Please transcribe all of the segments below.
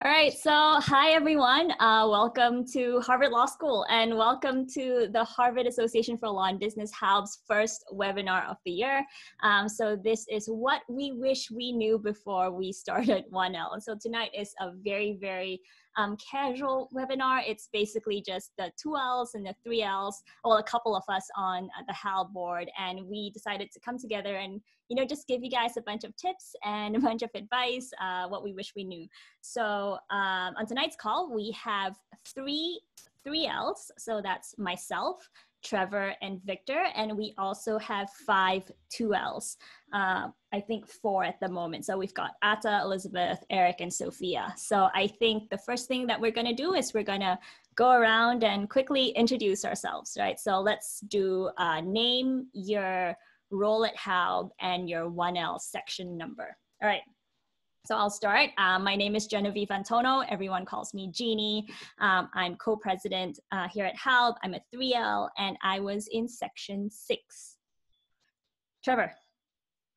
All right, so hi everyone. Welcome to Harvard Law School and welcome to the Harvard Association for Law and Business Halb's first webinar of the year. So this is what we wish we knew before we started 1L. And so tonight is a very casual webinar. It's basically just the 2Ls and the 3Ls, well, a couple of us on the Halb board, and we decided to come together and just give you guys a bunch of tips and a bunch of advice, what we wish we knew. So on tonight's call, we have three Ls. So that's myself, Trevor, and Victor. And we also have 5 2Ls. I think 4 at the moment. So we've got Atta, Elizabeth, Eric, and Sophia. So I think the first thing that we're going to do is we're going to go around and quickly introduce ourselves, right? So let's do name, your role at Halb, and your 1L section number. All right. So I'll start. My name is Genevieve Antono. Everyone calls me Jeannie. I'm co-president here at Halb. I'm a 3L, and I was in section 6. Trevor.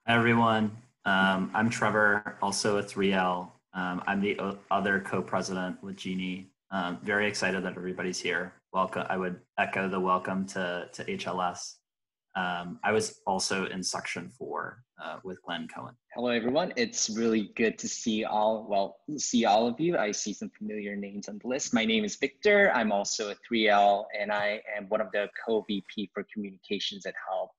Hi, everyone. I'm Trevor, also a 3L. I'm the other co-president with Jeannie. Very excited that everybody's here. Welcome. I would echo the welcome to HLS. I was also in section 4 with Glenn Cohen. Hello, everyone. It's really good to see all of you. I see some familiar names on the list. My name is Victor. I'm also a 3L, and I am one of the co-VP for communications at Halb.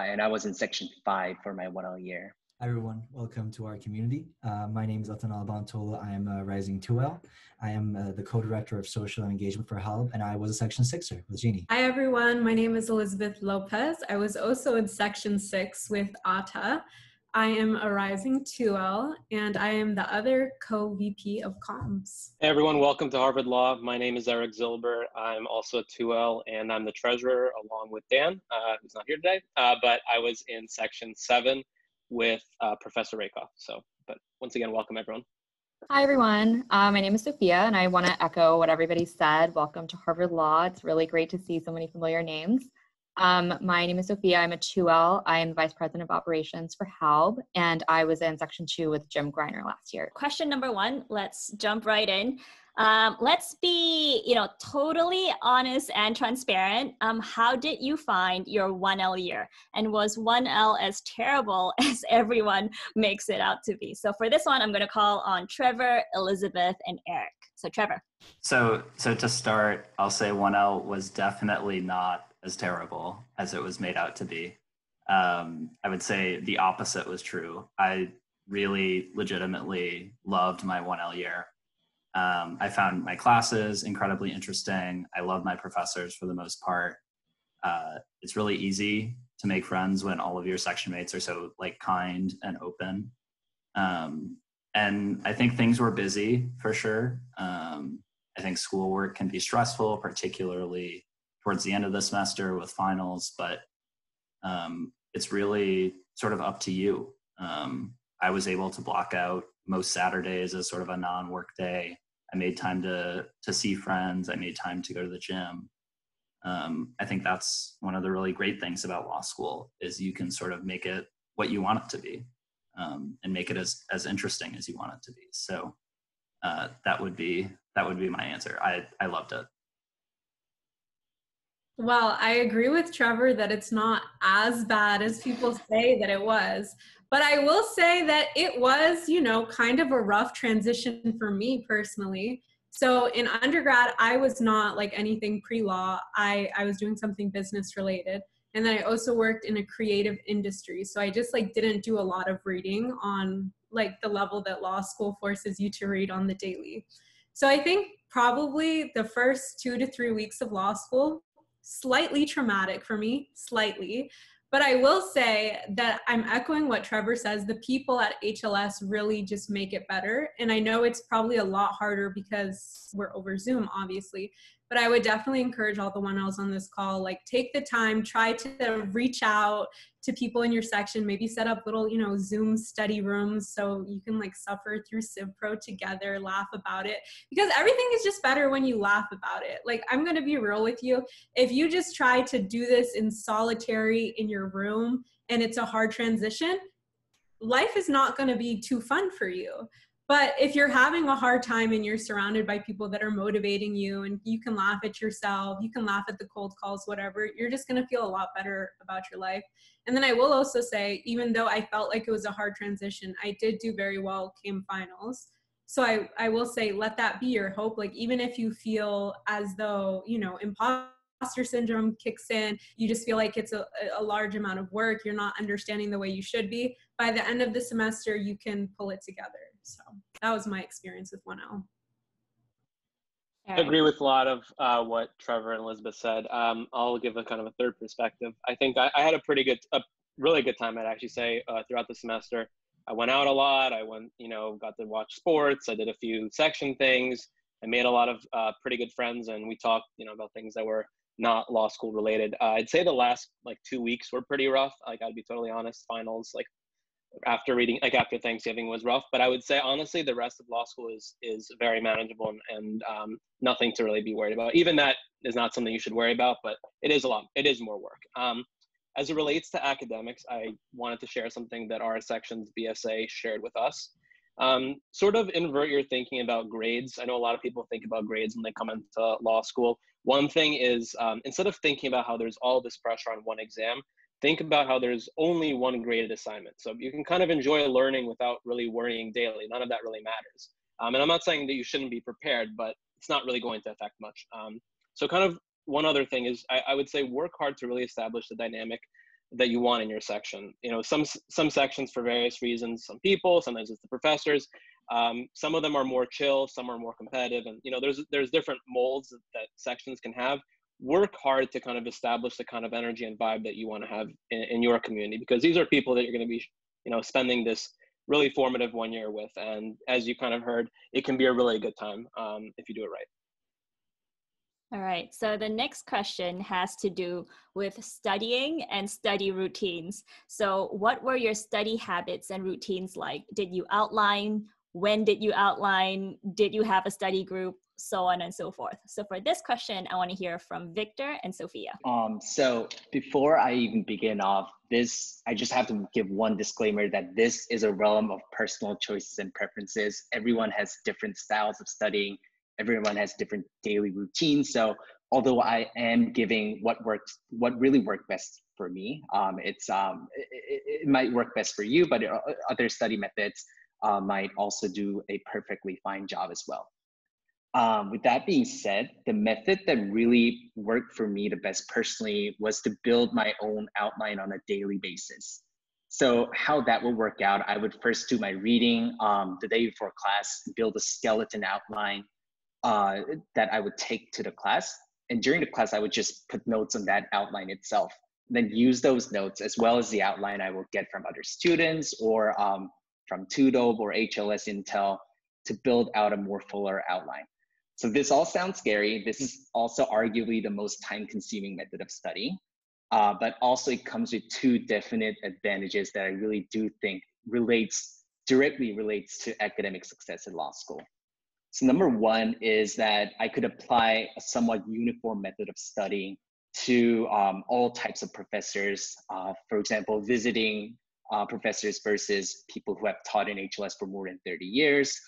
And I was in section 5 for my 1L year. Hi everyone, welcome to our community. My name is Untitled Chapter. I am a rising 2L. I am the co-director of social and engagement for Halb, and I was a section 6er with Jeannie. Hi everyone, my name is Elizabeth Lopez. I was also in section 6 with Atta. I am a rising 2L, and I am the other co-VP of comms. Hey everyone, welcome to Harvard Law. My name is Eric Zilber. I'm also a 2L, and I'm the treasurer along with Dan, who's not here today, but I was in section 7 with Professor Rakoff. But once again, welcome everyone. Hi everyone, my name is Sophia, and I want to echo what everybody said. Welcome to Harvard Law. It's really great to see so many familiar names. My name is Sophia. I'm a 2L. I am the vice president of operations for Halb, and I was in section 2 with Jim Greiner last year. Question number 1, let's jump right in. Let's be, totally honest and transparent. How did you find your 1L year? And was 1L as terrible as everyone makes it out to be? So for this one, I'm going to call on Trevor, Elizabeth, and Eric. So Trevor. So to start, I'll say 1L was definitely not as terrible as it was made out to be. I would say the opposite was true. I really legitimately loved my 1L year. I found my classes incredibly interesting. I love my professors for the most part. It's really easy to make friends when all of your section mates are so kind and open. And I think things were busy for sure. I think schoolwork can be stressful, particularly towards the end of the semester with finals, but it's really sort of up to you. I was able to block out most Saturdays as sort of a non-work day. I made time to see friends. I made time to go to the gym. I think that's one of the really great things about law school is you can sort of make it what you want it to be, and make it as interesting as you want it to be. So that would be my answer. I loved it. Well, I agree with Trevor that it's not as bad as people say that it was. But I will say that it was, kind of a rough transition for me personally. So in undergrad, I was not anything pre-law. I was doing something business related. And then I also worked in a creative industry. So I just didn't do a lot of reading on the level that law school forces you to read on the daily. So I think probably the first 2 to 3 weeks of law school, slightly traumatic for me, slightly. But I will say that I'm echoing what Trevor says. The people at HLS really just make it better. And I know it's probably a lot harder because we're over Zoom, obviously. But I would definitely encourage all the 1Ls on this call, take the time, try to reach out to people in your section, maybe set up little, Zoom study rooms so you can suffer through CivPro together, laugh about it, because everything is just better when you laugh about it. I'm going to be real with you. If you just try to do this in solitary in your room and it's a hard transition, life is not going to be too fun for you. But if you're having a hard time and you're surrounded by people that are motivating you and you can laugh at yourself, you can laugh at the cold calls, whatever, you're just going to feel a lot better about your life. And then I will also say, even though I felt like it was a hard transition, I did do very well came finals. So I will say, let that be your hope. Like, even if you feel as though, you know, imposter syndrome kicks in, you just feel like it's a large amount of work, you're not understanding the way you should be, by the end of the semester, you can pull it together. So that was my experience with 1L. I agree with a lot of what Trevor and Elizabeth said. I'll give a kind of a third perspective. I think I had a really good time, I'd actually say, throughout the semester. I went out a lot. I went, got to watch sports. I did a few section things. I made a lot of pretty good friends, and we talked, about things that were not law school related. I'd say the last 2 weeks were pretty rough. I'd be totally honest. Finals, after Thanksgiving was rough, but I would say honestly the rest of law school is very manageable and nothing to really be worried about. Even that is not something you should worry about, but it is more work. As it relates to academics, I wanted to share something that our section's BSA shared with us. Sort of invert your thinking about grades. I know a lot of people think about grades when they come into law school. One thing is, instead of thinking about how there's all this pressure on one exam, think about how there's only one graded assignment. So you can kind of enjoy learning without really worrying daily. None of that really matters. And I'm not saying that you shouldn't be prepared, but it's not really going to affect much. So kind of one other thing is I would say work hard to really establish the dynamic that you want in your section. Some sections for various reasons, some people, sometimes it's the professors. Some of them are more chill, some are more competitive. And there's different molds that sections can have. Work hard to kind of establish the kind of energy and vibe that you want to have in your community, because these are people that you're going to be, spending this really formative 1 year with. And as you kind of heard, it can be a really good time if you do it right. All right, so the next question has to do with studying and study routines. So what were your study habits and routines like? Did you outline? When did you outline? Did you have a study group? So on and so forth. So for this question, I want to hear from Victor and Sophia. So before I even begin off this, I just have to give one disclaimer that this is a realm of personal choices and preferences. Everyone has different styles of studying. Everyone has different daily routines. So although I am giving what really worked best for me, it might work best for you, but other study methods might also do a perfectly fine job as well. With that being said, the method that really worked for me the best personally was to build my own outline on a daily basis. So how that would work out, I would first do my reading the day before class, build a skeleton outline that I would take to the class. And during the class, I would just put notes on that outline itself, then use those notes as well as the outline I will get from other students or from Tudob or HLS Intel to build out a more fuller outline. So this all sounds scary. This is also arguably the most time-consuming method of study, but also it comes with two definite advantages that I really do think directly relates to academic success in law school. So number one is that I could apply a somewhat uniform method of studying to all types of professors. For example, visiting professors versus people who have taught in HLS for more than 30 years,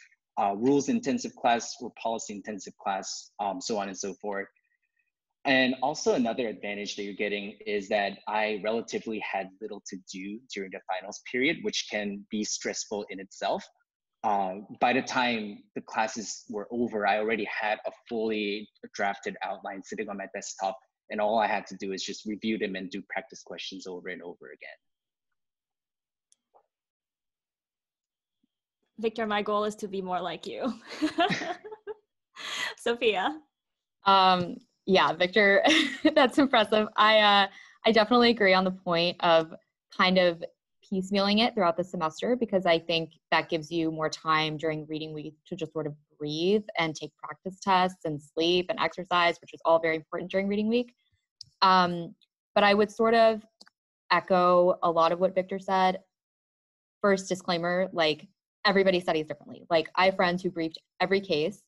rules intensive class or policy intensive class, so on and so forth. And also another advantage that you're getting is that I relatively had little to do during the finals period, which can be stressful in itself. By the time the classes were over, I already had a fully drafted outline sitting on my desktop, and all I had to do is just review them and do practice questions over and over again. Victor, my goal is to be more like you. Sophia. Yeah, Victor, that's impressive. I definitely agree on the point of kind of piecemealing it throughout the semester, because I think that gives you more time during reading week to just sort of breathe and take practice tests and sleep and exercise, which is all very important during reading week. But I would sort of echo a lot of what Victor said. First disclaimer, everybody studies differently. I have friends who briefed every case,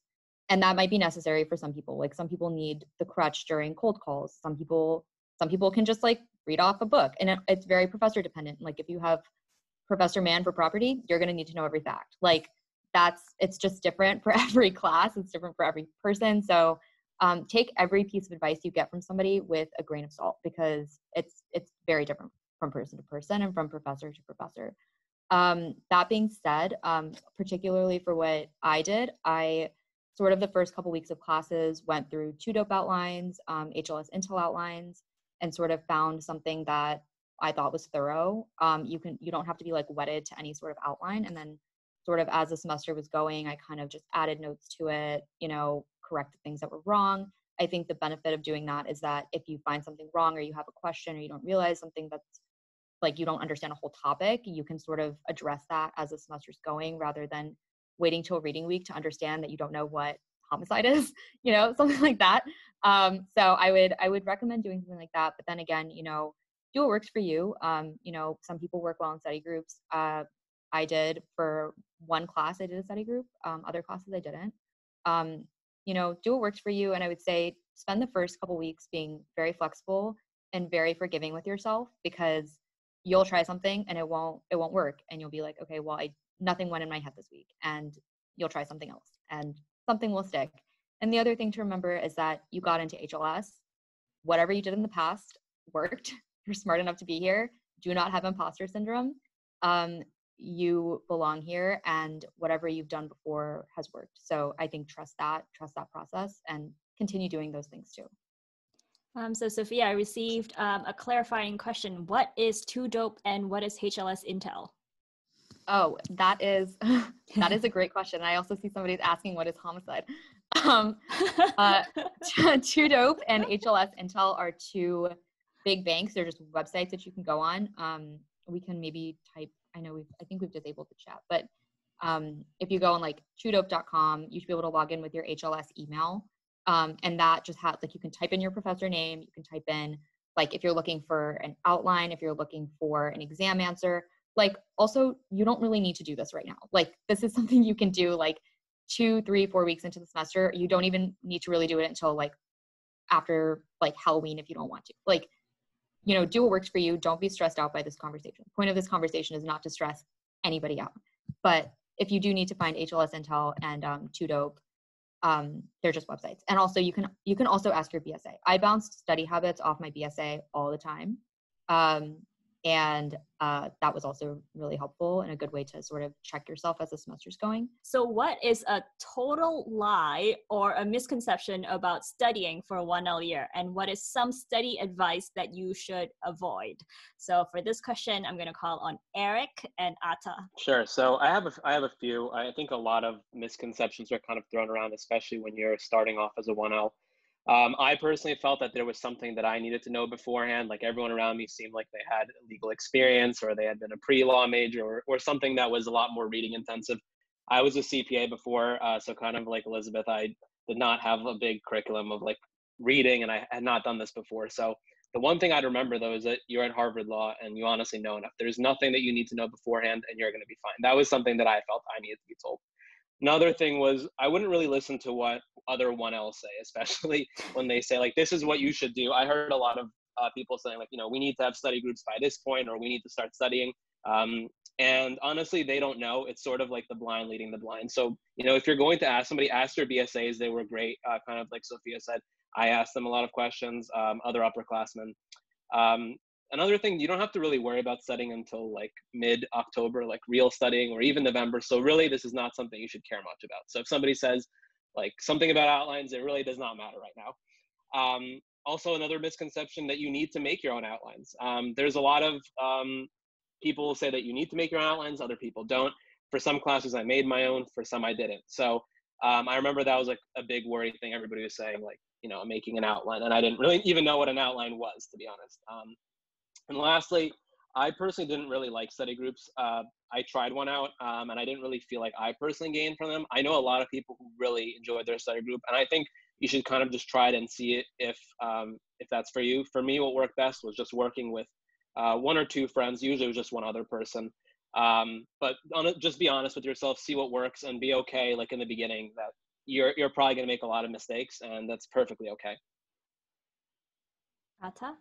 and that might be necessary for some people. Some people need the crutch during cold calls. Some people can just read off a book, and it's very professor dependent. If you have Professor Mann for property, you're going to need to know every fact. it's just different for every class. It's different for every person. So take every piece of advice you get from somebody with a grain of salt, because it's very different from person to person and from professor to professor. That being said, particularly for what I did, I sort of the first couple weeks of classes went through 2 dope outlines, HLS Intel outlines, and sort of found something that I thought was thorough. You don't have to be like wedded to any sort of outline. And then sort of as the semester was going, I kind of just added notes to it, corrected things that were wrong. I think the benefit of doing that is that if you find something wrong, or you have a question, or you don't realize something that's like you don't understand a whole topic, you can sort of address that as the semester's going, rather than waiting till reading week to understand that you don't know what homicide is, something like that. So I would recommend doing something like that. But then again, do what works for you. Some people work well in study groups. I did for one class, I did a study group. Other classes I didn't. Do what works for you. And I would say spend the first couple weeks being very flexible and very forgiving with yourself, because you'll try something and it won't work. And you'll be like, okay, well, nothing went in my head this week, and you'll try something else and something will stick. And the other thing to remember is that you got into HLS. Whatever you did in the past worked. You're smart enough to be here. Do not have imposter syndrome. You belong here, and whatever you've done before has worked. So I think trust that process, and continue doing those things too. So Sophia, I received a clarifying question. What is 2 dope and what is HLS Intel? Oh, that is a great question. I also see somebody's asking what is homicide. 2 dope and HLS Intel are 2 big banks. They're just websites that you can go on. We can maybe type, I think we've disabled the chat, but if you go on like 2dope.com, you should be able to log in with your HLS email. And that just has, like, you can type in your professor name, you can type in, like, if you're looking for an outline, if you're looking for an exam answer, like, also, you don't really need to do this right now. Like, this is something you can do like 2, 3, 4 weeks into the semester. You don't even need to really do it until like after like Halloween if you don't want to. Like, do what works for you. Don't be stressed out by this conversation. The point of this conversation is not to stress anybody out. But if you do need to find HLS Intel and 2 dope, they're just websites. And also you can also ask your BSA. I bounced study habits off my BSA all the time. And that was also really helpful and a good way to sort of check yourself as the semester's going. So what is a total lie or a misconception about studying for a 1L year? And what is some study advice that you should avoid? So for this question, I'm going to call on Eric and Atta. Sure. So I have a few. I think a lot of misconceptions are kind of thrown around, especially when you're starting off as a 1L. I personally felt that there was something that I needed to know beforehand. Like, everyone around me seemed like they had legal experience, or they had been a pre-law major, or something that was a lot more reading intensive. I was a CPA before, so kind of like Elizabeth, I did not have a big curriculum of like reading, and I had not done this before. So the one thing I'd remember though is that you're at Harvard Law and you honestly know enough. There's nothing that you need to know beforehand, and you're going to be fine. That was something that I felt I needed to be told. Another thing was, I wouldn't really listen to what other 1Ls say, especially when they say like, this is what you should do. I heard a lot of people saying like, we need to have study groups by this point, or we need to start studying. And honestly, they don't know. It's sort of like the blind leading the blind. So, if you're going to ask somebody, ask their BSAs. They were great. Kind of like Sophia said, I asked them a lot of questions, other upperclassmen. Another thing, you don't have to really worry about studying until like mid-October, like real studying, or even November. So really, this is not something you should care much about. So if somebody says like something about outlines, it really does not matter right now. Also, another misconception that you need to make your own outlines. There's a lot of people who say that you need to make your own outlines. Other people don't. For some classes, I made my own. For some, I didn't. So I remember that was like a big worry thing. Everybody was saying like, I'm making an outline, and I didn't really even know what an outline was, to be honest. And lastly, I personally didn't really like study groups. I tried one out, and I didn't really feel like I personally gained from them. I know a lot of people who really enjoyed their study group, and I think you should kind of just try it and see it if that's for you. For me, what worked best was just working with 1 or 2 friends. Usually it was just one other person. But just be honest with yourself, see what works, and be okay, like in the beginning, that you're probably going to make a lot of mistakes, and that's perfectly okay. Atta?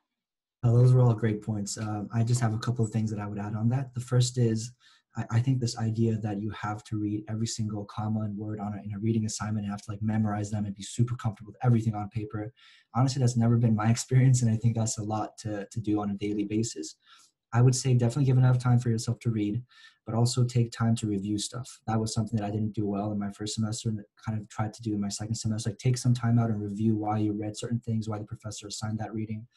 Those were all great points. I just have a couple of things that I would add on that. The first is I think this idea that you have to read every single comma and word in a reading assignment and have to like memorize them and be super comfortable with everything on paper, honestly, that's never been my experience. And I think that's a lot to do on a daily basis. I would say definitely give enough time for yourself to read, but also take time to review stuff. That was something that I didn't do well in my first semester and kind of tried to do in my second semester. Like take some time out and review why you read certain things, why the professor assigned that reading.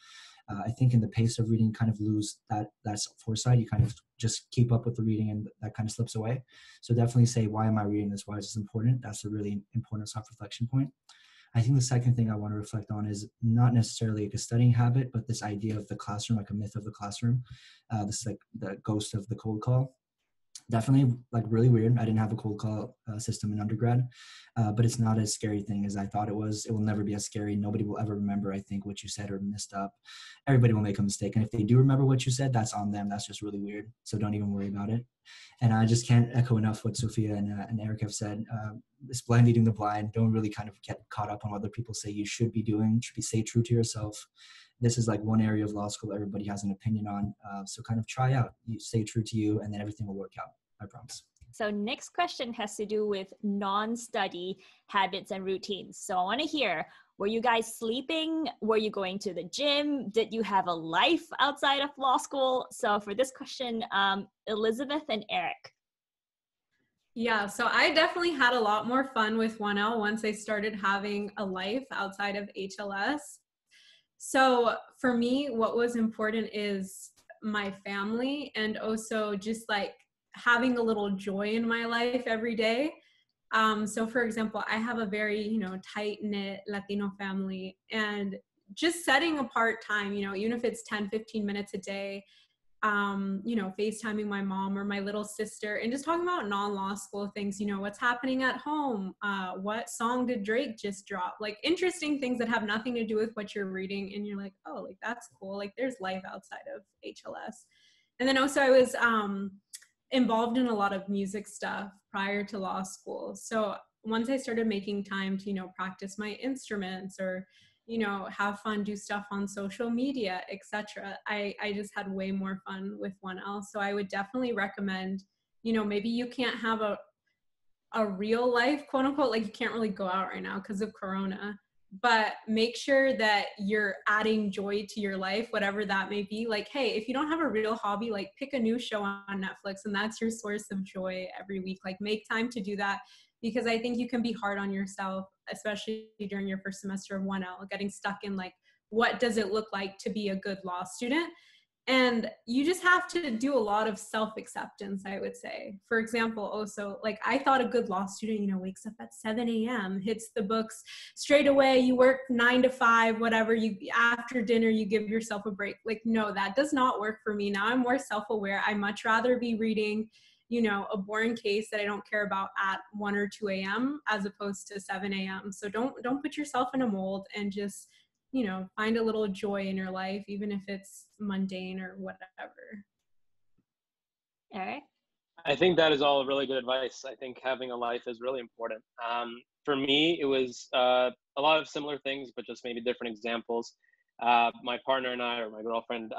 I think in the pace of reading, kind of lose that foresight. You kind of just keep up with the reading and that kind of slips away. So definitely say, why am I reading this? Why is this important? That's a really important self-reflection point. I think the second thing I want to reflect on is not necessarily like a studying habit, but this idea of the classroom, like a myth of the classroom, this like the ghost of the cold call. Definitely like really weird. I didn't have a cold call system in undergrad, but it's not as scary thing as I thought it was. It will never be as scary. Nobody will ever remember, I think, what you said or messed up. Everybody will make a mistake. And if they do remember what you said, that's on them. That's just really weird. So don't even worry about it. And I just can't echo enough what Sophia and Eric have said. It's blind leading the blind. Don't really kind of get caught up on what other people say you should be doing. Stay true to yourself. This is like one area of law school everybody has an opinion on. So kind of try out. You stay true to you, and then everything will work out. I promise. So next question has to do with non-study habits and routines. So I want to hear, were you guys sleeping? Were you going to the gym? Did you have a life outside of law school? So for this question, Elizabeth and Eric. Yeah, so I definitely had a lot more fun with 1L once I started having a life outside of HLS. So for me, what was important is my family and also just like having a little joy in my life every day. So for example, I have a very, tight-knit Latino family, and just setting apart time, even if it's 10, 15 minutes a day, FaceTiming my mom or my little sister and just talking about non-law school things, what's happening at home, what song did Drake just drop, like interesting things that have nothing to do with what you're reading. And you're like, oh, like that's cool. Like there's life outside of HLS. And then also I was involved in a lot of music stuff prior to law school. So once I started making time to, practice my instruments or have fun, do stuff on social media, etc. I just had way more fun with 1L. So I would definitely recommend, maybe you can't have a real life, quote unquote, like you can't really go out right now because of Corona, but make sure that you're adding joy to your life, whatever that may be. Like, hey, if you don't have a real hobby, like pick a new show on Netflix and that's your source of joy every week. Like make time to do that, because I think you can be hard on yourself, especially during your first semester of 1L, getting stuck in like, what does it look like to be a good law student? And you just have to do a lot of self-acceptance, I would say. For example, also, like I thought a good law student, wakes up at 7 a.m., hits the books straight away, you work 9 to 5, whatever, after dinner, you give yourself a break. Like, no, that does not work for me. Now I'm more self-aware. I much rather be reading a boring case that I don't care about at 1 or 2 a.m. as opposed to 7 a.m. So don't put yourself in a mold, and just, find a little joy in your life, even if it's mundane or whatever. Eric? I think that is all really good advice. I think having a life is really important. For me, it was a lot of similar things, but just maybe different examples. My partner and I, or my girlfriend,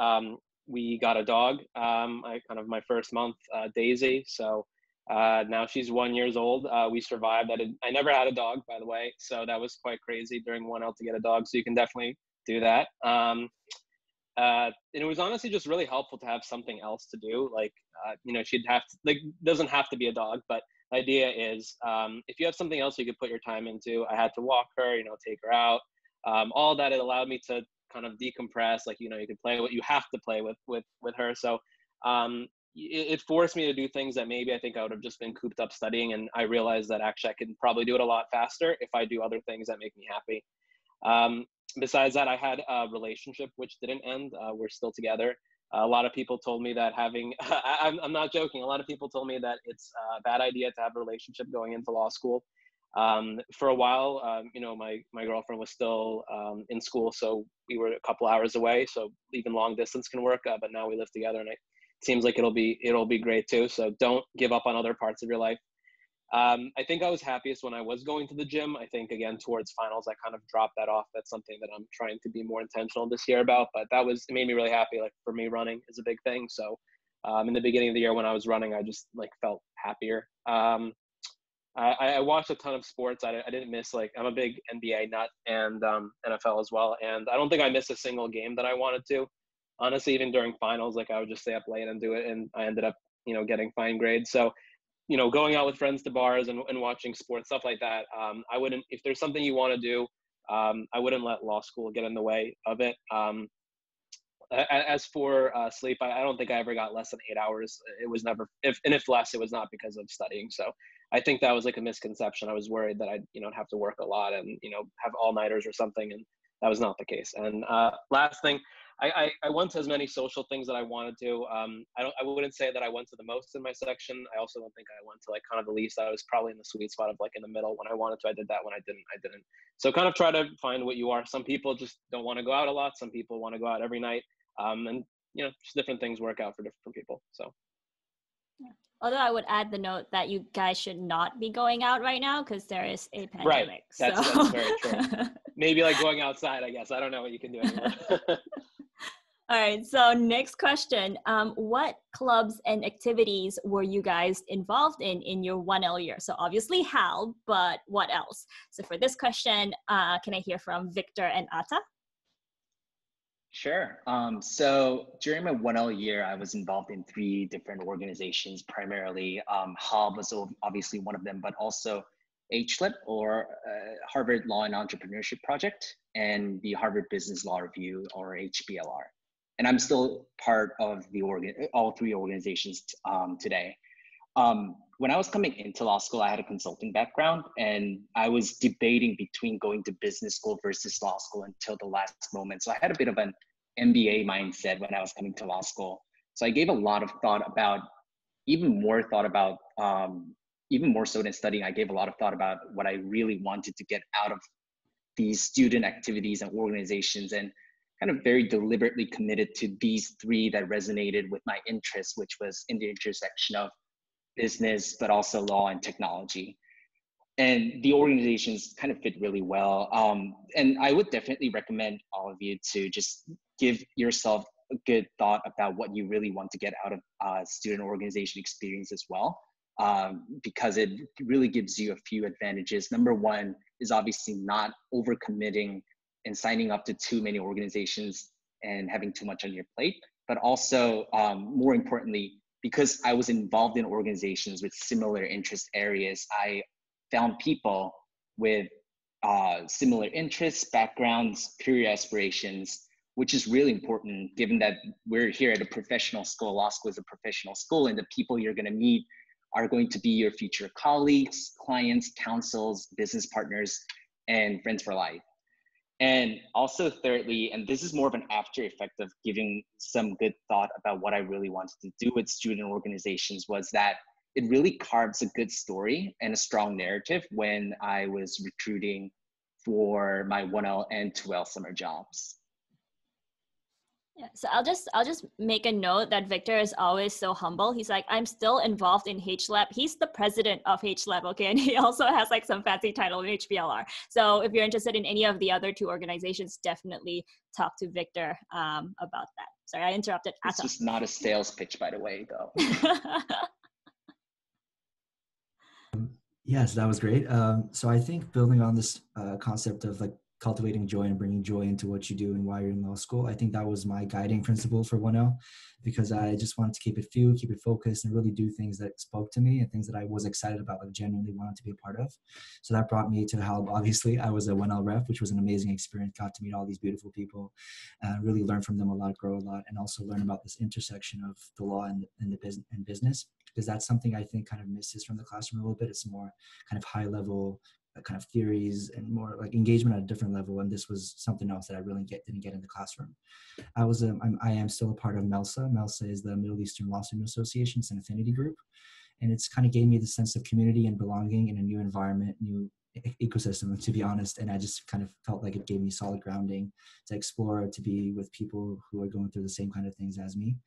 we got a dog, my first month, Daisy. So now she's 1 year old. We survived. I never had a dog, by the way. So that was quite crazy during 1L to get a dog. So you can definitely do that. And it was honestly just really helpful to have something else to do. Like, she'd have to, like, doesn't have to be a dog, but the idea is if you have something else you could put your time into. I had to walk her, take her out. All that, it allowed me to kind of decompress. Like, you could play what you have to play with her. So it forced me to do things that maybe I think I would have just been cooped up studying. And I realized that actually I can probably do it a lot faster if I do other things that make me happy. Besides that, I had a relationship which didn't end. We're still together. A lot of people told me that I'm not joking. A lot of people told me that it's a bad idea to have a relationship going into law school. For a while, my girlfriend was still in school, so we were a couple hours away. So even long distance can work. But now we live together, and it seems like it'll be great too. So don't give up on other parts of your life. I think I was happiest when I was going to the gym. I think again towards finals, I kind of dropped that off. That's something that I'm trying to be more intentional this year about. But it made me really happy. Like for me, running is a big thing. So In the beginning of the year when I was running, I just like felt happier. I watched a ton of sports. I didn't miss, like, I'm a big NBA nut, and NFL as well. And I don't think I missed a single game that I wanted to. Honestly, even during finals, like, I would just stay up late and do it. And I ended up, getting fine grades. So, going out with friends to bars and watching sports, stuff like that. I wouldn't, if there's something you want to do, I wouldn't let law school get in the way of it. As for sleep, I don't think I ever got less than 8 hours. It was never, if less, it was not because of studying. So I think that was like a misconception. I was worried that I'd, have to work a lot and, have all-nighters or something. And that was not the case. And last thing, I went to as many social things that I wanted to. I wouldn't say that I went to the most in my section. I also don't think I went to like kind of the least. I was probably in the sweet spot of like in the middle. When I wanted to, I did that. When I didn't. So kind of try to find what you are. Some people just don't want to go out a lot. Some people want to go out every night. And just different things work out for different people. So. Although I would add the note that you guys should not be going out right now because there is a pandemic. Right. That's very true. Maybe like going outside, I guess. I don't know what you can do anymore. All right. So next question. What clubs and activities were you guys involved in your 1L year? So obviously Halb, but what else? So for this question, can I hear from Victor and Atta? Sure. So during my 1L year, I was involved in 3 different organizations, primarily Halb was obviously one of them, but also HLIP, or Harvard Law and Entrepreneurship Project, and the Harvard Business Law Review, or HBLR. And I'm still part of the all 3 organizations today. When I was coming into law school, I had a consulting background, and I was debating between going to business school versus law school until the last moment. So I had a bit of an MBA mindset when I was coming to law school. So I gave a lot of thought about, even more so than studying, I gave a lot of thought about what I really wanted to get out of these student activities and organizations, and kind of very deliberately committed to these 3 that resonated with my interests, which was in the intersection of business, but also law and technology. And the organizations kind of fit really well. And I would definitely recommend all of you to just give yourself a good thought about what you really want to get out of student organization experience as well, because it really gives you a few advantages. Number 1 is obviously not overcommitting and signing up to too many organizations and having too much on your plate, but also more importantly, because I was involved in organizations with similar interest areas, I found people with similar interests, backgrounds, career aspirations, which is really important given that we're here at a professional school. Law school is a professional school, and the people you're going to meet are going to be your future colleagues, clients, counsels, business partners, and friends for life. And also thirdly, and this is more of an after effect of giving some good thought about what I really wanted to do with student organizations, was that it really carves a good story and a strong narrative when I was recruiting for my 1L and 2L summer jobs. Yeah, so I'll just make a note that Victor is always so humble. He's like, I'm still involved in HLab. He's the president of HLab, okay? And he also has like some fancy title in HBLR. So if you're interested in any of the other 2 organizations, definitely talk to Victor about that. Sorry, I interrupted. It's just not a sales pitch, by the way, though. Yes, that was great. So I think building on this concept of like cultivating joy and bringing joy into what you do and why you're in law school, I think that was my guiding principle for 1L, because I just wanted to keep it focused, and really do things that spoke to me and things that I was excited about, like genuinely wanted to be a part of. So that brought me to Halb. Obviously, I was a 1L rep, which was an amazing experience. Got to meet all these beautiful people, really learn from them a lot, grow a lot, and also learn about this intersection of the law and the business, because that's something I think kind of misses from the classroom a little bit. It's more kind of high level kind of theories and more like engagement at a different level. And this was something else that I really didn't get in the classroom. I am still a part of MELSA. MELSA is the Middle Eastern Law Student Association. It's an affinity group. And it's kind of gave me the sense of community and belonging in a new environment, new ecosystem, to be honest. And I just kind of felt like it gave me solid grounding to explore, to be with people who are going through the same kind of things as me.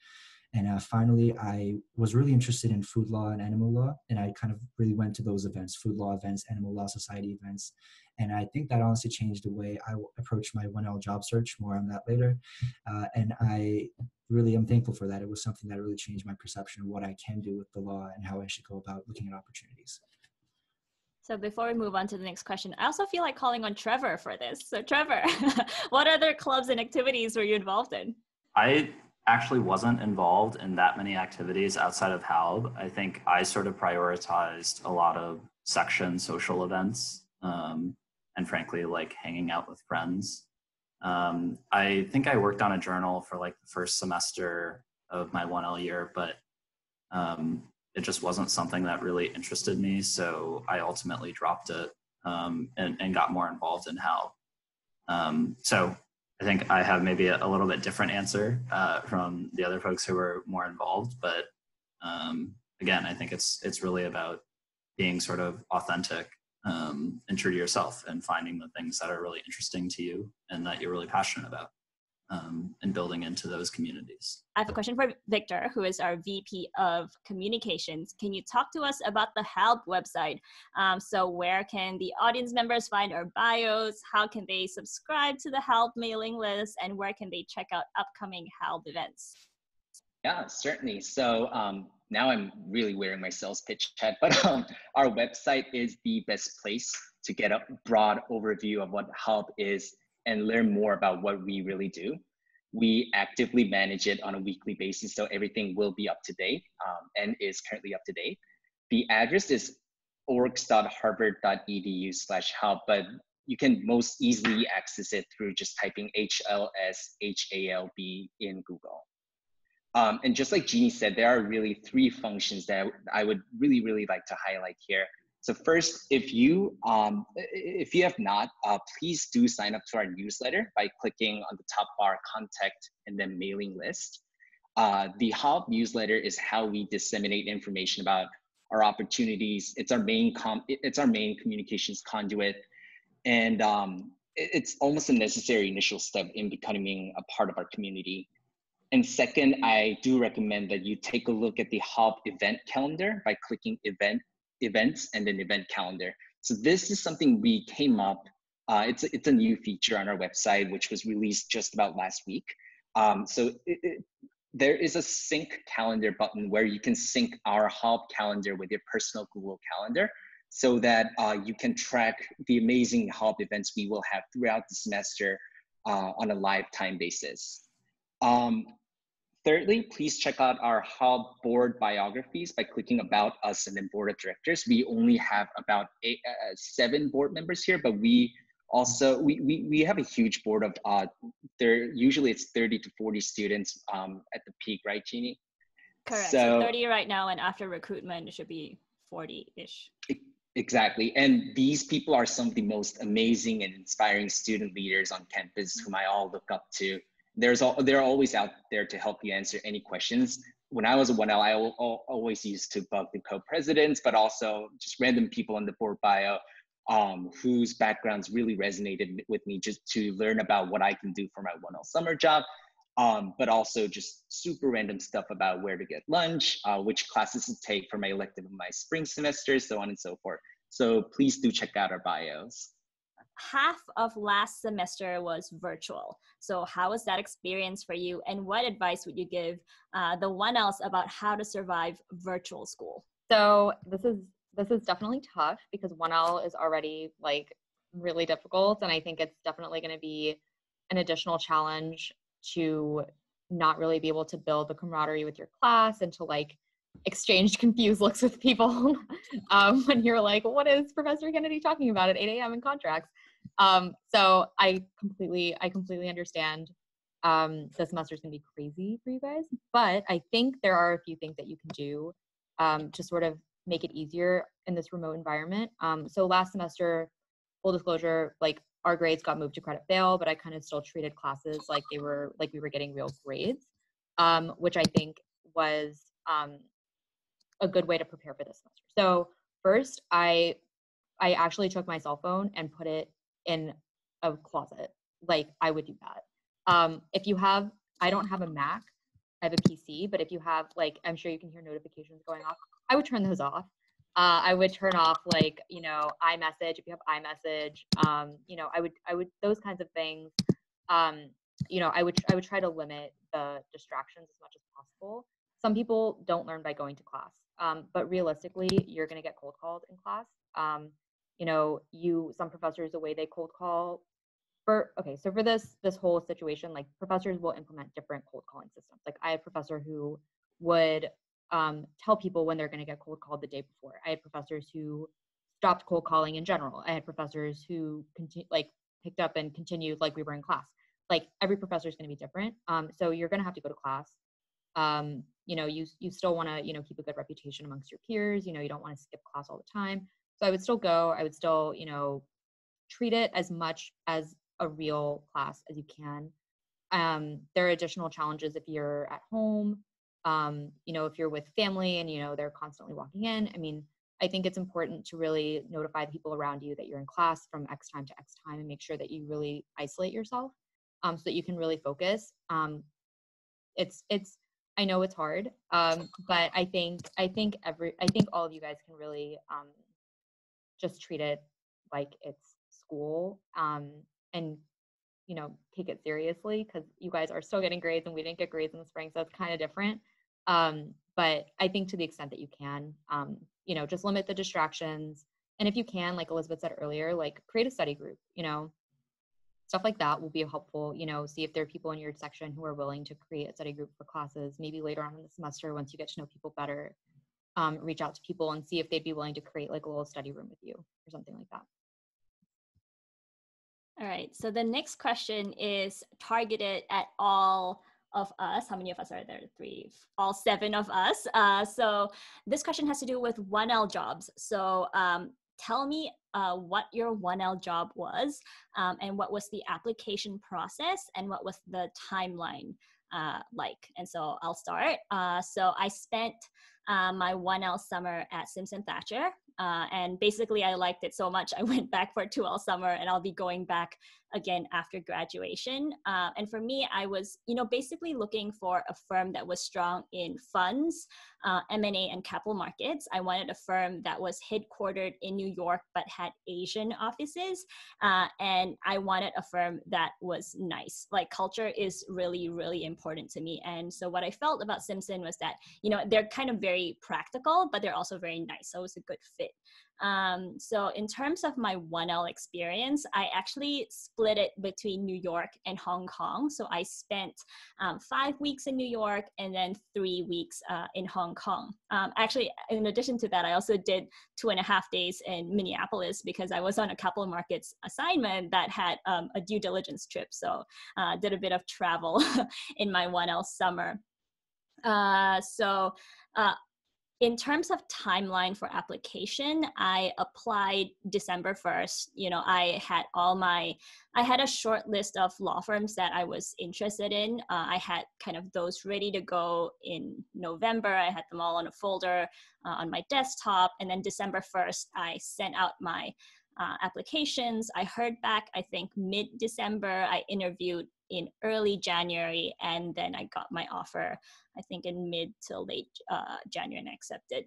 And finally, I was really interested in food law and animal law, and I kind of really went to those events, food law events, animal law society events. And I think that honestly changed the way I approached my 1L job search. More on that later. And I really am thankful for that. It was something that really changed my perception of what I can do with the law and how I should go about looking at opportunities. So before we move on to the next question, I also feel like calling on Trevor for this. So Trevor, what other clubs and activities were you involved in? I actually wasn't involved in that many activities outside of Halb. I think I sort of prioritized a lot of section social events, and frankly, like hanging out with friends. I think I worked on a journal for like the first semester of my 1L year, but it just wasn't something that really interested me. So I ultimately dropped it and got more involved in Halb. So I think I have maybe a little bit different answer from the other folks who were more involved. But again, I think it's really about being sort of authentic and true to yourself and finding the things that are really interesting to you and that you're really passionate about. And building into those communities. I have a question for Victor, who is our VP of Communications. Can you talk to us about the Halb website? So where can the audience members find our bios? How can they subscribe to the Halb mailing list? And where can they check out upcoming Halb events? Yeah, certainly. So now I'm really wearing my sales pitch hat, but our website is the best place to get a broad overview of what Halb is and learn more about what we really do. We actively manage it on a weekly basis, so everything will be up to date and is currently up to date. The address is orgs.harvard.edu/Halb, but you can most easily access it through just typing HLSHALB in Google. And just like Jeannie said, there are really 3 functions that I would really like to highlight here. So first, if you have not, please do sign up to our newsletter by clicking on the top bar, contact, and then mailing list. The Halb newsletter is how we disseminate information about our opportunities. It's our main communications conduit, and it's almost a necessary initial step in becoming a part of our community. And second, I do recommend that you take a look at the Halb event calendar by clicking events and then event calendar. So this is something we came up, it's a new feature on our website, which was released just about last week. There is a sync calendar button where you can sync our Halb calendar with your personal Google Calendar so that you can track the amazing Halb events we will have throughout the semester on a lifetime basis. Thirdly, please check out our Halb board biographies by clicking About Us and then Board of Directors. We only have about 7 board members here, but we also we have a huge board of usually it's 30 to 40 students at the peak, right, Jeannie? Correct. So 30 right now, and after recruitment, it should be 40-ish. Exactly, and these people are some of the most amazing and inspiring student leaders on campus whom I all look up to. They're always out there to help you answer any questions. When I was a 1L, I always used to bug the co-presidents, but also just random people on the board bio whose backgrounds really resonated with me just to learn about what I can do for my 1L summer job, but also just super random stuff about where to get lunch, which classes to take for my elective in my spring semester, so on and so forth. So please do check out our bios. Half of last semester was virtual. So how was that experience for you? And what advice would you give the 1Ls about how to survive virtual school? So this is definitely tough because 1L is already like really difficult. And I think it's definitely going to be an additional challenge to not really be able to build the camaraderie with your class and to like exchange confused looks with people when you're like, what is Professor Kennedy talking about at 8 a.m. in contracts? So I completely understand this semester's gonna be crazy for you guys, but I think there are a few things that you can do to sort of make it easier in this remote environment. So last semester, full disclosure, like our grades got moved to credit fail, but I kind of still treated classes like we were getting real grades, which I think was a good way to prepare for this semester. So first, I actually took my cell phone and put it in a closet. Like I would do that. I don't have a Mac, I have a PC, but if you have like, I'm sure you can hear notifications going off, I would turn those off. I would turn off like, you know, iMessage, if you have iMessage, you know, I would, those kinds of things. You know, I would try to limit the distractions as much as possible. Some people don't learn by going to class, but realistically, you're going to get cold called in class. You know, some professors, the way they cold call so for this whole situation, like professors will implement different cold calling systems. Like I had a professor who would tell people when they're going to get cold called the day before. I had professors who stopped cold calling in general. I had professors who picked up and continued like we were in class. Like every professor is going to be different. So you're going to have to go to class. You know, you still want to, you know, keep a good reputation amongst your peers. You know, you don't want to skip class all the time. So I would still go. I would still, you know, treat it as much as a real class as you can. There are additional challenges if you're at home, you know, if you're with family and, you know, they're constantly walking in. I mean, I think it's important to really notify the people around you that you're in class from X time to X time and make sure that you really isolate yourself so that you can really focus. I know it's hard, but I think all of you guys can really just treat it like it's school and, you know, take it seriously because you guys are still getting grades and we didn't get grades in the spring, so it's kind of different. But I think to the extent that you can, you know, just limit the distractions. And if you can, like Elizabeth said earlier, like create a study group, you know, stuff like that will be helpful. You know, see if there are people in your section who are willing to create a study group for classes, maybe later on in the semester once you get to know people better. Reach out to people and see if they'd be willing to create like a little study room with you or something like that. All right, so the next question is targeted at all of us. How many of us are there? All 7 of us. So this question has to do with 1L jobs. So tell me what your 1L job was and what was the application process and what was the timeline like. And so I'll start. So I spent my 1L summer at Simpson Thacher. And basically I liked it so much, I went back for 2L summer and I'll be going back again after graduation. And for me, I was, you know, basically looking for a firm that was strong in funds, M&A and capital markets. I wanted a firm that was headquartered in New York, but had Asian offices. And I wanted a firm that was nice. Like culture is really, really important to me. And so what I felt about Simpson was that, you know, they're kind of very practical, but they're also very nice. So it was a good fit. So in terms of my 1L experience, I actually split it between New York and Hong Kong. So I spent 5 weeks in New York and then 3 weeks in Hong Kong. Actually, in addition to that, I also did 2.5 days in Minneapolis because I was on a capital markets assignment that had a due diligence trip. So did a bit of travel in my 1L summer. In terms of timeline for application, I applied December 1st. You know, I had a short list of law firms that I was interested in. I had kind of those ready to go in November. I had them all on a folder on my desktop. And then December 1st, I sent out my applications. I heard back, I think, mid-December. I interviewed in early January, and then I got my offer, I think in mid to late January, and I accepted.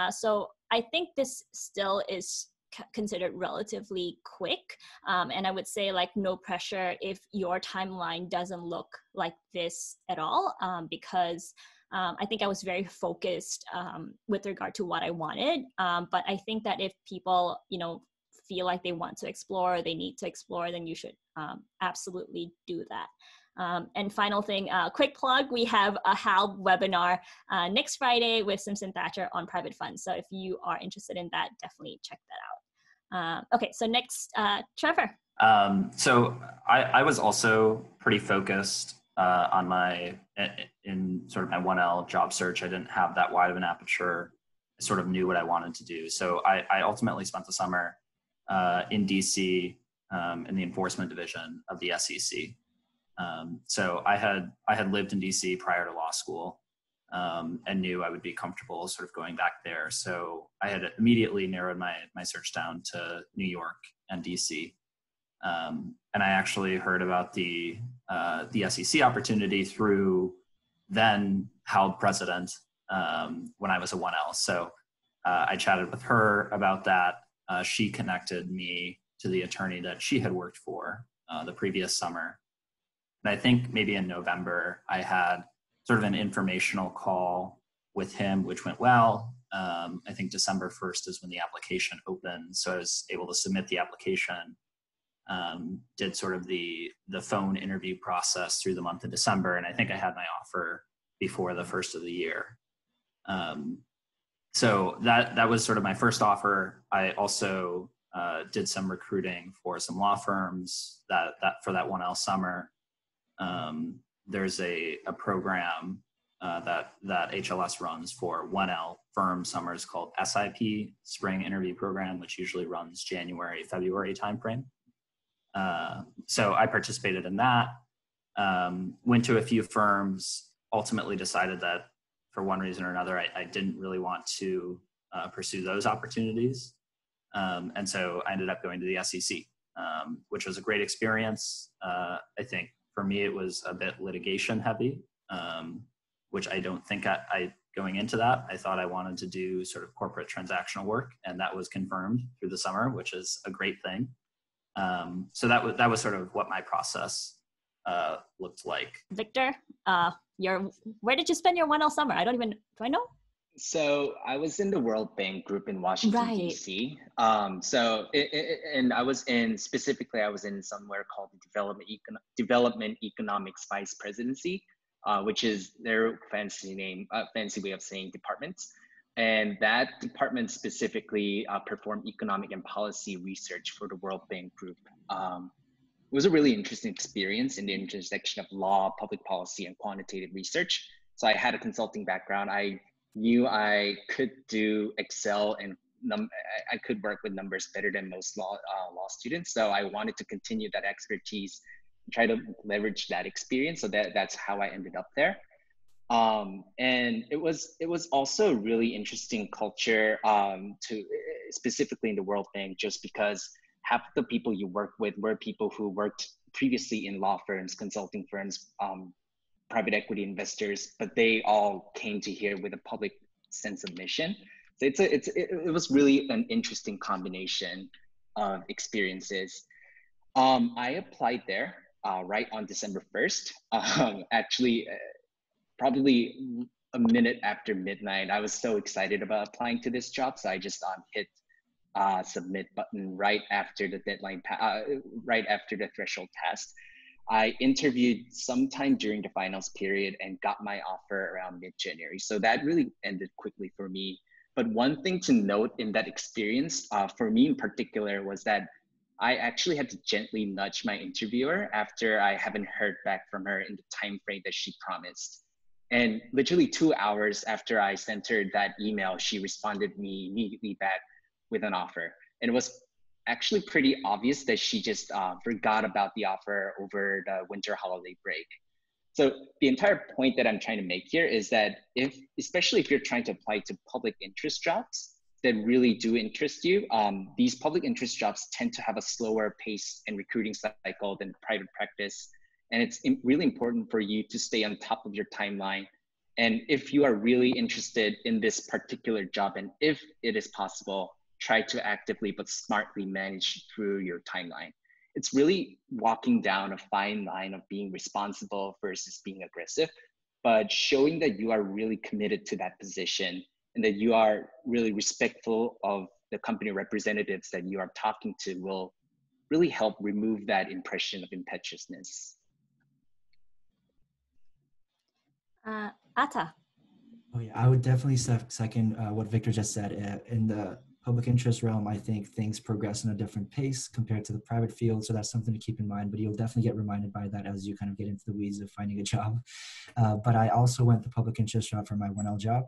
So I think this still is considered relatively quick. And I would say like no pressure if your timeline doesn't look like this at all, because I think I was very focused with regard to what I wanted. But I think that if people, you know, feel like they want to explore, they need to explore, then you should absolutely do that. And final thing, quick plug, we have a Halb webinar next Friday with Simpson Thacher on private funds. So if you are interested in that, definitely check that out. Okay, so next, Trevor. So I was also pretty focused in sort of my 1L job search. I didn't have that wide of an aperture. I sort of knew what I wanted to do. So I ultimately spent the summer in DC in the enforcement division of the SEC. So I had lived in DC prior to law school and knew I would be comfortable sort of going back there. So I had immediately narrowed my search down to New York and DC. And I actually heard about the SEC opportunity through then Halb president when I was a 1L. So I chatted with her about that. She connected me to the attorney that she had worked for the previous summer. And I think maybe in November, I had sort of an informational call with him, which went well. I think December 1st is when the application opened. So I was able to submit the application, did sort of the phone interview process through the month of December. And I think I had my offer before the first of the year. So that was sort of my first offer. I also did some recruiting for some law firms that for that 1L summer. There's a program that HLS runs for 1L firm summers called SIP, Spring Interview Program, which usually runs January, February timeframe. So I participated in that, went to a few firms, ultimately decided that for one reason or another, I didn't really want to pursue those opportunities. And so I ended up going to the SEC, which was a great experience. I think for me, it was a bit litigation heavy, which I don't think I going into that, I thought I wanted to do sort of corporate transactional work, and that was confirmed through the summer, which is a great thing. So that was sort of what my process looked like. Victor, where did you spend your 1L summer? Do I know? So I was in the World Bank group in Washington, Right. D.C. And I was in somewhere called the Development Economics Vice Presidency, which is their fancy way of saying departments. And that department specifically performed economic and policy research for the World Bank group. It was a really interesting experience in the intersection of law, public policy, and quantitative research. So I had a consulting background. I knew I could do Excel and I could work with numbers better than most law students. So I wanted to continue that expertise and try to leverage that experience. So that's how I ended up there. And it was also a really interesting culture specifically in the World Bank, just because half the people you work with were people who worked previously in law firms, consulting firms, private equity investors, but they all came to here with a public sense of mission. So it was really an interesting combination of experiences. I applied there right on December 1st. Actually, probably a minute after midnight. I was so excited about applying to this job, so I just hit submit button right after the deadline, right after the threshold passed. I interviewed sometime during the finals period and got my offer around mid-January. So that really ended quickly for me. But one thing to note in that experience, for me in particular, was that I actually had to gently nudge my interviewer after I haven't heard back from her in the time frame that she promised. And literally 2 hours after I sent her that email, she responded me immediately back with an offer. And it was actually pretty obvious that she just forgot about the offer over the winter holiday break. So the entire point that I'm trying to make here is that especially if you're trying to apply to public interest jobs that really do interest you, these public interest jobs tend to have a slower pace and recruiting cycle than private practice. And it's really important for you to stay on top of your timeline. And if you are really interested in this particular job, and if it is possible, try to actively but smartly manage through your timeline. It's really walking down a fine line of being responsible versus being aggressive, but showing that you are really committed to that position and that you are really respectful of the company representatives that you are talking to will really help remove that impression of impetuousness. Atta. Oh yeah, I would definitely second what Victor just said. In the public interest realm, I think things progress in a different pace compared to the private field. So that's something to keep in mind, but you'll definitely get reminded by that as you kind of get into the weeds of finding a job. But I also went the public interest route for my 1L job.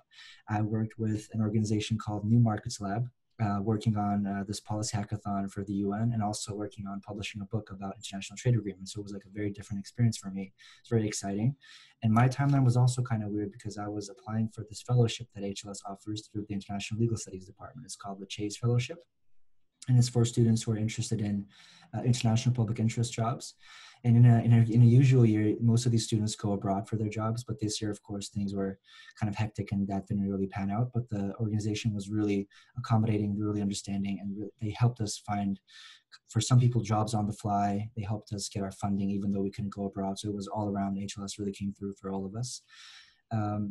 I worked with an organization called New Markets Lab, working on this policy hackathon for the UN, and also working on publishing a book about international trade agreements. So it was like a very different experience for me. It's very exciting. And my timeline was also kind of weird because I was applying for this fellowship that HLS offers through the International Legal Studies Department. It's called the Chase Fellowship. and it's for students who are interested in international public interest jobs. And in a usual year, most of these students go abroad for their jobs, but this year, of course, things were kind of hectic and that didn't really pan out. But the organization was really accommodating, really understanding, and they helped us find, for some people, jobs on the fly. They helped us get our funding, even though we couldn't go abroad. So it was all around. HLS really came through for all of us.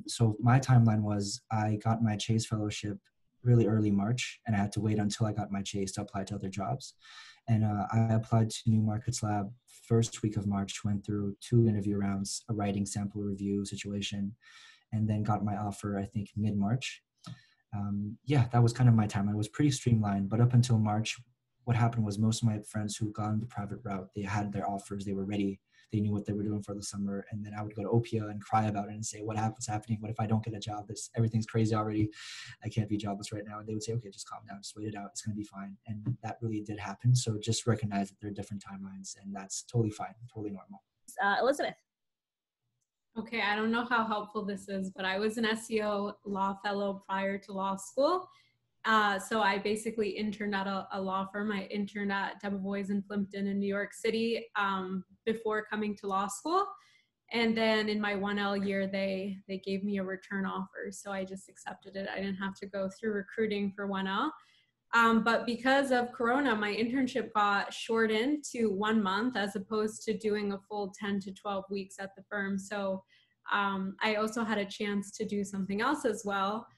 So my timeline was, I got my Chase Fellowship really early March, and I had to wait until I got my Chase to apply to other jobs. And I applied to New Markets Lab first week of March, went through 2 interview rounds, a writing sample review situation, and then got my offer, I think, mid-March. Yeah, that was kind of my time. I was pretty streamlined, but up until March, what happened was most of my friends who got the private route, they had their offers, they were ready, they knew what they were doing for the summer. And then I would go to OPIA and cry about it and say, what's happening? What if I don't get a job? Everything's crazy already. I can't be jobless right now. And they would say, okay, just calm down, just wait it out. It's going to be fine. And that really did happen. So just recognize that there are different timelines, and that's totally fine, totally normal. Elizabeth. Okay, I don't know how helpful this is, but I was an SEO law fellow prior to law school. So I basically interned at a law firm. I interned at Debevoise and Plimpton in New York City before coming to law school. And then in my 1L year, they gave me a return offer. So I just accepted it. I didn't have to go through recruiting for 1L. But because of Corona, my internship got shortened to 1 month as opposed to doing a full 10 to 12 weeks at the firm. So I also had a chance to do something else as well.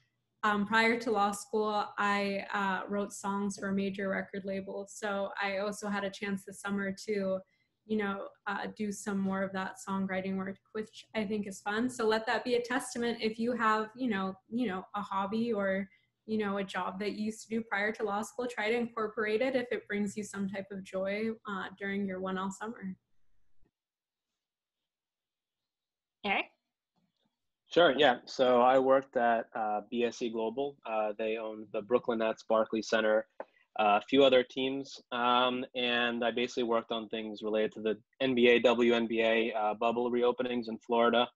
Prior to law school, I wrote songs for a major record label. So I also had a chance this summer to, do some more of that songwriting work, which I think is fun. So let that be a testament. If you have, a hobby or, a job that you used to do prior to law school, try to incorporate it if it brings you some type of joy during your 1L summer. Eric? Sure, yeah. So I worked at BSE Global. They own the Brooklyn Nets, Barclays Center, a few other teams. And I basically worked on things related to the NBA, WNBA, bubble reopenings in Florida,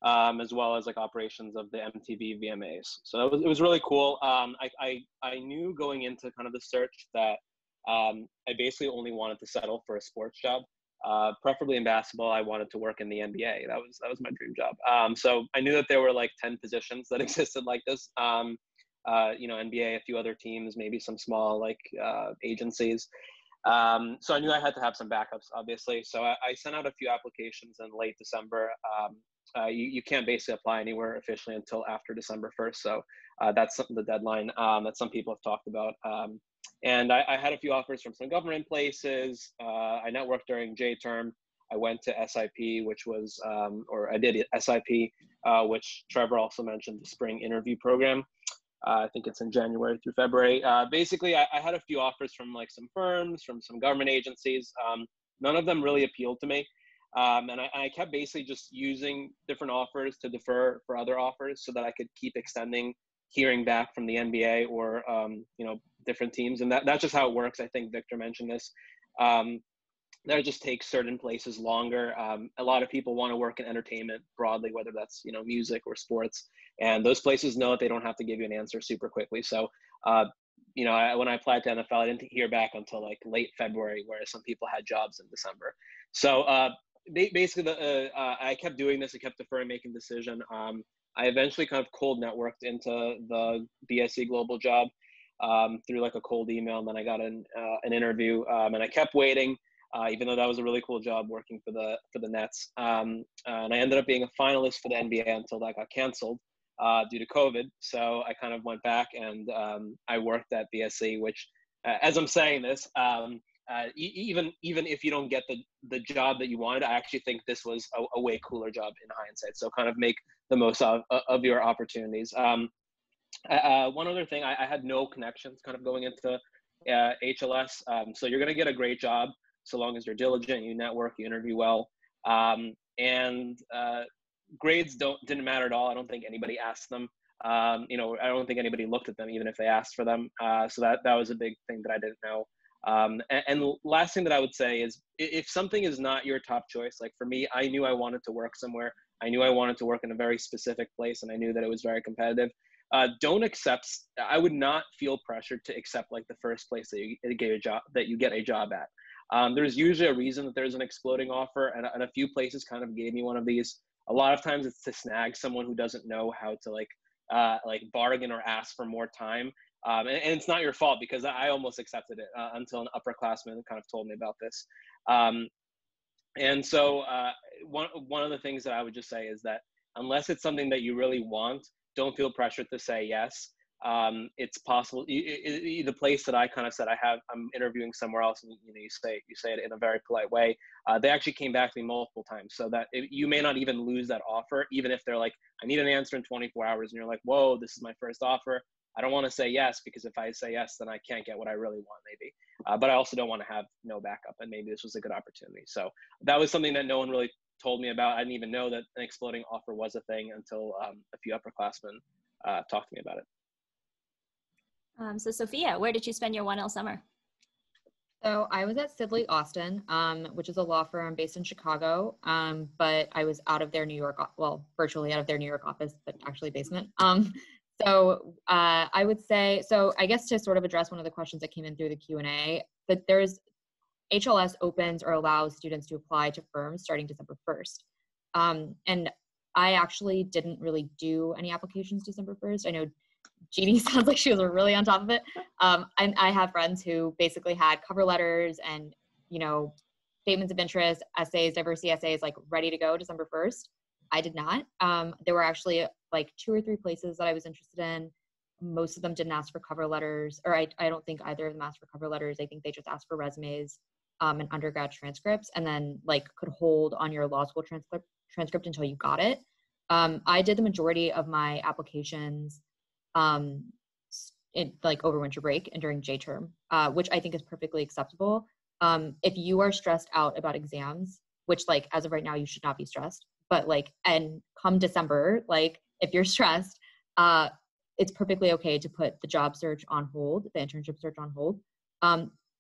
as well as like operations of the MTV VMAs. So it was really cool. I knew going into kind of the search that I basically only wanted to settle for a sports job. Preferably in basketball. I wanted to work in the NBA. That was my dream job. So I knew that there were like 10 positions that existed like this. NBA, a few other teams, maybe some small like agencies. So I knew I had to have some backups, obviously. So I sent out a few applications in late December. You can't basically apply anywhere officially until after December 1st. So that's the deadline that some people have talked about. And I had a few offers from some government places. I networked during J-term. I went to SIP, which was, or I did SIP, which Trevor also mentioned, the spring interview program. I think it's in January through February. Basically, I had a few offers from like some firms, from some government agencies. None of them really appealed to me. And I kept basically just using different offers to defer for other offers so that I could keep extending hearing back from the NBA or, different teams. And that's just how it works. I think Victor mentioned this. That just takes certain places longer. A lot of people want to work in entertainment broadly, whether that's, music or sports. And those places know that they don't have to give you an answer super quickly. So, when I applied to NFL, I didn't hear back until like late February, whereas some people had jobs in December. So basically, I kept doing this. I kept deferring making decision. I eventually kind of cold networked into the BSE Global job through like a cold email, and then I got an interview, and I kept waiting, even though that was a really cool job working for the Nets. And I ended up being a finalist for the NBA until that got canceled due to COVID. So I kind of went back and I worked at BSE, which, as I'm saying this, even if you don't get the job that you wanted, I actually think this was a way cooler job in hindsight. So kind of make the most of your opportunities. One other thing, I had no connections kind of going into HLS. So you're going to get a great job so long as you're diligent, you network, you interview well. And grades didn't matter at all. I don't think anybody asked them. I don't think anybody looked at them, even if they asked for them. So that was a big thing that I didn't know. And the last thing that I would say is if something is not your top choice, like for me, I knew I wanted to work somewhere. I knew I wanted to work in a very specific place, and I knew that it was very competitive. don't accept. I would not feel pressured to accept like the first place that you get a job at. There's usually a reason that there's an exploding offer, and a few places kind of gave me one of these. A lot of times it's to snag someone who doesn't know how to like bargain or ask for more time. And it's not your fault, because I almost accepted it until an upperclassman kind of told me about this. And so one of the things that I would just say is that unless it's something that you really want, don't feel pressured to say yes. It's possible. The place that I kind of said I'm interviewing somewhere else, and you say it in a very polite way. They actually came back to me multiple times, so that you may not even lose that offer, even if they're like, I need an answer in 24 hours, and you're like, whoa, this is my first offer. I don't want to say yes, because if I say yes, then I can't get what I really want, maybe. But I also don't want to have no backup, and maybe this was a good opportunity. So that was something that no one really told me about. I didn't even know that an exploding offer was a thing until a few upperclassmen talked to me about it. So Sophia, where did you spend your 1L summer? So I was at Sidley Austin, which is a law firm based in Chicago, but I was out of their New York, well, virtually out of their New York office, but actually basement. So I would say, so I guess to sort of address one of the questions that came in through the Q&A, that there's HLS opens or allows students to apply to firms starting December 1st. And I actually didn't really do any applications December 1st. I know Jeannie sounds like she was really on top of it. And I have friends who basically had cover letters and, statements of interest, essays, diversity essays, like ready to go December 1st. I did not. There were actually like 2 or 3 places that I was interested in. Most of them didn't ask for cover letters, or I don't think either of them asked for cover letters. I think they just asked for resumes and undergrad transcripts, and then like could hold on your law school transcript until you got it. I did the majority of my applications over winter break and during J term, which I think is perfectly acceptable. If you are stressed out about exams, which like as of right now you should not be stressed, but like, and come December, like if you're stressed, it's perfectly okay to put the job search on hold, the internship search on hold.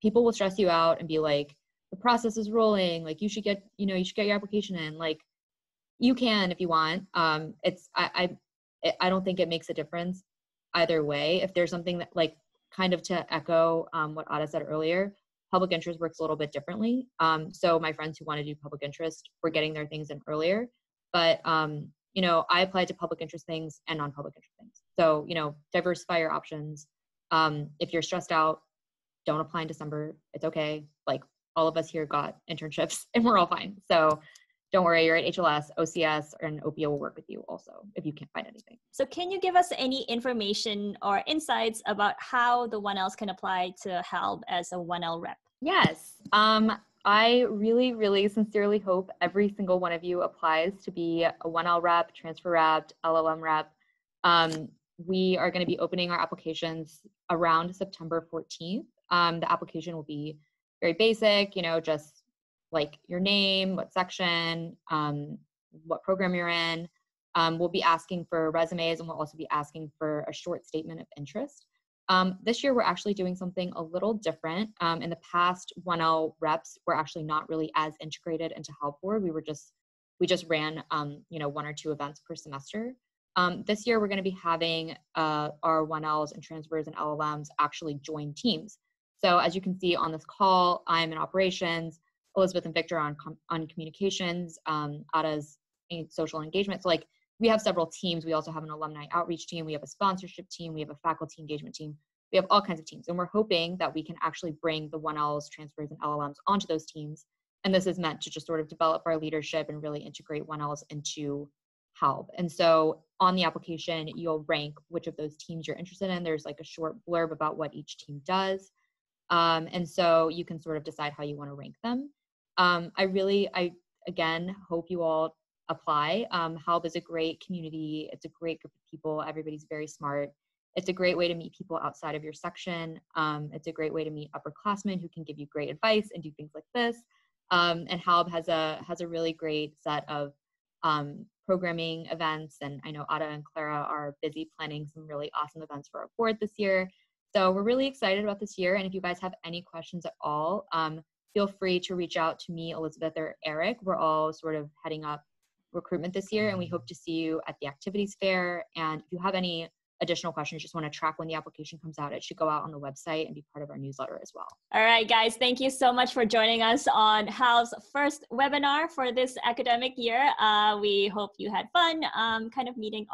People will stress you out and be like, the process is rolling, like you should get your application in. Like you can if you want. I don't think it makes a difference either way. If there's something that like kind of to echo what Ada said earlier, public interest works a little bit differently. So my friends who want to do public interest were getting their things in earlier, but I applied to public interest things and non-public interest things. So, diversify your options. If you're stressed out, don't apply in December. It's okay. Like all of us here got internships and we're all fine. So don't worry, you're at HLS, OCS, and OPO will work with you also if you can't find anything. So can you give us any information or insights about how the 1Ls can apply to Halb as a 1L rep? Yes. I really, really sincerely hope every single one of you applies to be a 1L rep, transfer rep, LLM rep. We are going to be opening our applications around September 14th. The application will be very basic, just like your name, what section, what program you're in. We'll be asking for resumes, and we'll also be asking for a short statement of interest. This year, we're actually doing something a little different. In the past, 1L reps were actually not really as integrated into Halb Board. We just ran, 1 or 2 events per semester. This year, we're going to be having our 1Ls and transfers and LLMs actually join teams. So as you can see on this call, I'm in operations, Elizabeth and Victor on communications, Ada's in social engagement. So like we have several teams. We also have an alumni outreach team. We have a sponsorship team. We have a faculty engagement team. We have all kinds of teams. And we're hoping that we can actually bring the 1Ls, transfers, and LLMs onto those teams. And this is meant to just sort of develop our leadership and really integrate 1Ls into Halb. And so on the application, you'll rank which of those teams you're interested in. There's like a short blurb about what each team does. And so you can sort of decide how you want to rank them. I again hope you all apply. Halb is a great community. It's a great group of people. Everybody's very smart. It's a great way to meet people outside of your section. It's a great way to meet upperclassmen who can give you great advice and do things like this. And Halb has a really great set of programming events. And I know Ada and Clara are busy planning some really awesome events for our board this year. So we're really excited about this year. And if you guys have any questions at all, feel free to reach out to me, Elizabeth, or Eric. We're all sort of heading up recruitment this year, and we hope to see you at the activities fair. And if you have any additional questions, just want to track when the application comes out, it should go out on the website and be part of our newsletter as well. All right, guys, thank you so much for joining us on Hal's first webinar for this academic year. We hope you had fun kind of meeting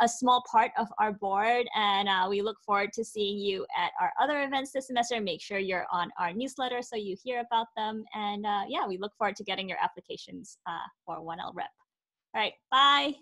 a small part of our board, and we look forward to seeing you at our other events this semester. Make sure you're on our newsletter so you hear about them. And yeah, we look forward to getting your applications for 1L Rep. All right, bye.